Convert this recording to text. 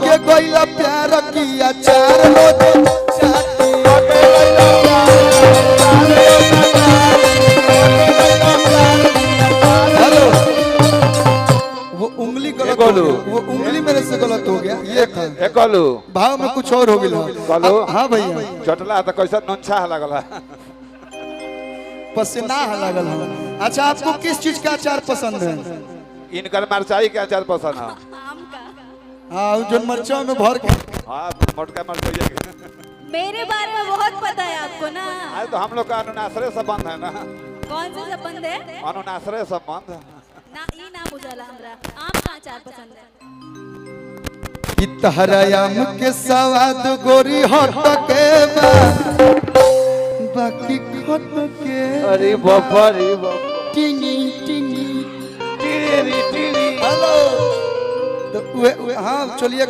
के कोइला प्यार किया चार रोज चाटी हेलो वो उंगली गलत हो गया, वो उंगली मेरे से गलत हो गया ये था गोलू भाव में कुछ और हो गया गोलू हाँ भैया चटला तो कैसा नोंछा लगला पसीना लगल है। अच्छा आपको किस चीज का अचार पसंद है? इनकर मरचाई के अचार पसंद है हाँ जो मरचा में भर के हाँ मोटका मरचाई के मेरे बारे में बहुत पता है आपको ना। आज तो हम लोग का अनुनाश्रय संबंध है ना। कौन सा संबंध है? अनुनाश्रय संबंध ना ई ना बुझाला हमरा। आम का अचार पसंद है। कि तहरायाम के सवाद गोरी हट के बाकी खट के अरे बाबा रे बाबा टिनी टिनी टीरी टीरी हेलो तो हाँ चलिए